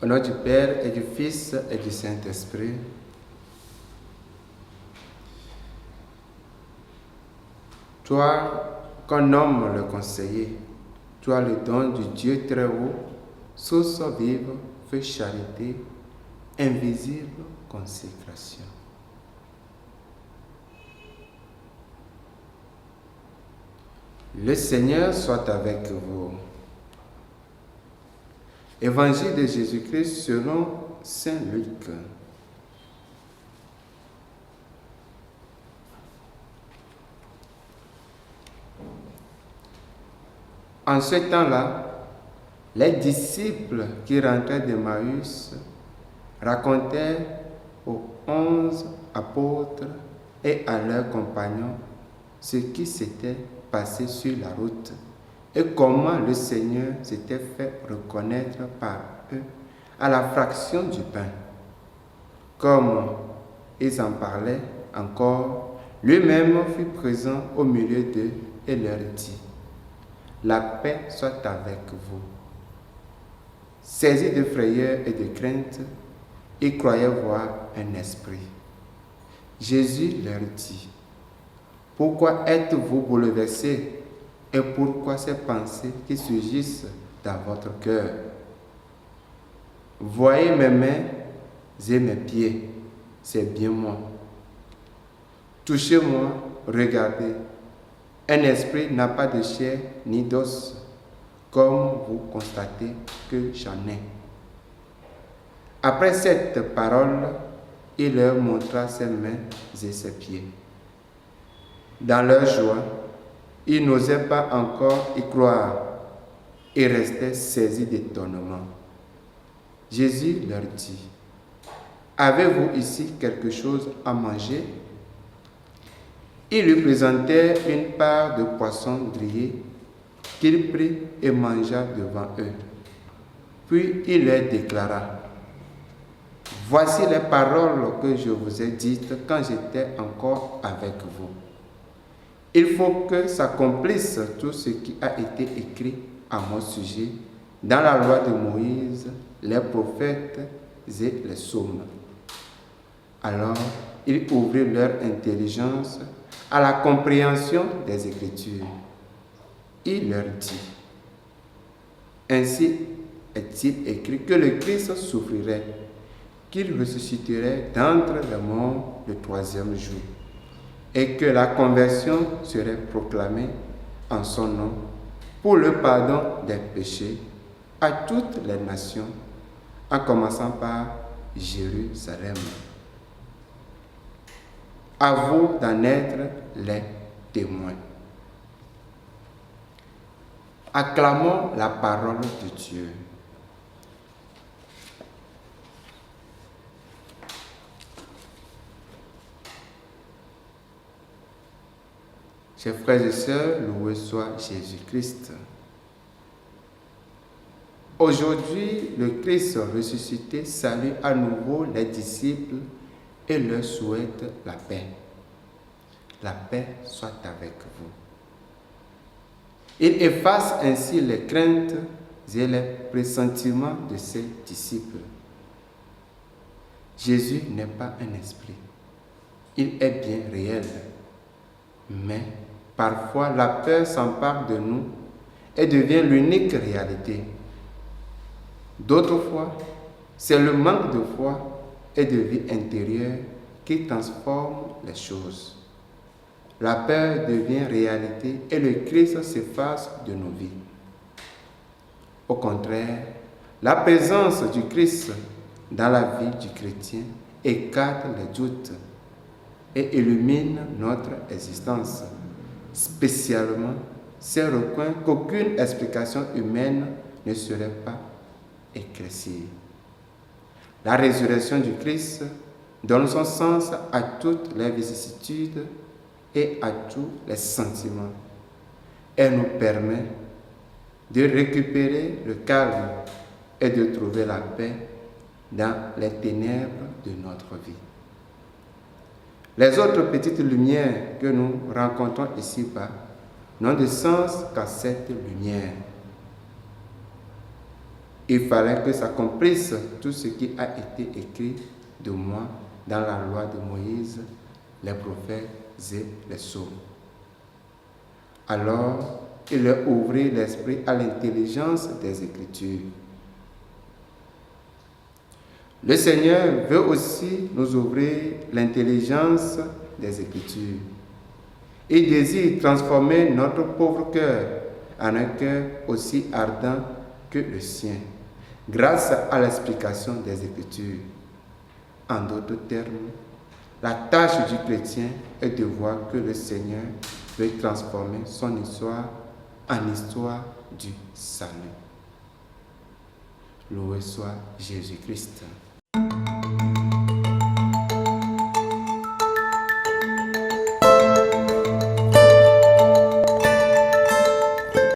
Au nom du Père et du Fils et du Saint-Esprit. Toi, qu'on nomme le conseiller, toi le don du Dieu très haut, source vive, feu charité, invisible consécration. Le Seigneur soit avec vous. Évangile de Jésus-Christ selon Saint Luc. En ce temps-là, les disciples qui rentraient d'Emmaüs racontaient aux 11 apôtres et à leurs compagnons ce qui s'était passé sur la route et comment le Seigneur s'était fait reconnaître par eux à la fraction du pain. Comme ils en parlaient encore, lui-même fut présent au milieu d'eux et leur dit: la paix soit avec vous. Saisis de frayeur et de crainte, ils croyaient voir un esprit. Jésus leur dit: pourquoi êtes-vous bouleversés et pourquoi ces pensées qui surgissent dans votre cœur? Voyez mes mains et mes pieds, c'est bien moi. Touchez-moi, regardez. Un esprit n'a pas de chair ni d'os, comme vous constatez que j'en ai. Après cette parole, il leur montra ses mains et ses pieds. Dans leur joie, ils n'osaient pas encore y croire et restaient saisis d'étonnement. Jésus leur dit: avez-vous ici quelque chose à manger? Ils lui présentèrent une part de poisson grillé qu'il prit et mangea devant eux. Puis il leur déclara: voici les paroles que je vous ai dites quand j'étais encore avec vous. Il faut que s'accomplisse tout ce qui a été écrit à mon sujet dans la loi de Moïse, les prophètes et les psaumes. Alors, il ouvrit leur intelligence à la compréhension des Écritures. Il leur dit: ainsi est-il écrit que le Christ souffrirait, qu'il ressusciterait d'entre les morts le troisième jour, et que la conversion serait proclamée en son nom pour le pardon des péchés à toutes les nations, en commençant par Jérusalem. À vous d'en être les témoins. Acclamons la parole de Dieu. Chers frères et sœurs, loué soit Jésus-Christ. Aujourd'hui, le Christ ressuscité salue à nouveau les disciples et leur souhaite la paix. La paix soit avec vous. Il efface ainsi les craintes et les pressentiments de ses disciples. Jésus n'est pas un esprit. Il est bien réel. Mais parfois, la peur s'empare de nous et devient l'unique réalité. D'autres fois, c'est le manque de foi et de vie intérieure qui transforme les choses. La peur devient réalité et le Christ s'efface de nos vies. Au contraire, la présence du Christ dans la vie du chrétien écarte les doutes et illumine notre existence, spécialement ces recoins qu'aucune explication humaine ne serait pas éclaircie. La résurrection du Christ donne son sens à toutes les vicissitudes et à tous les sentiments. Elle nous permet de récupérer le calme et de trouver la paix dans les ténèbres de notre vie. Les autres petites lumières que nous rencontrons ici-bas n'ont de sens qu'à cette lumière. Il fallait que s'accomplisse tout ce qui a été écrit de moi dans la loi de Moïse, les prophètes et les psaumes. Alors, il leur ouvrit l'esprit à l'intelligence des Écritures. Le Seigneur veut aussi nous ouvrir l'intelligence des Écritures. Il désire transformer notre pauvre cœur en un cœur aussi ardent que le sien, grâce à l'explication des Écritures. En d'autres termes, la tâche du chrétien est de voir que le Seigneur veut transformer son histoire en histoire du salut. Loué soit Jésus-Christ.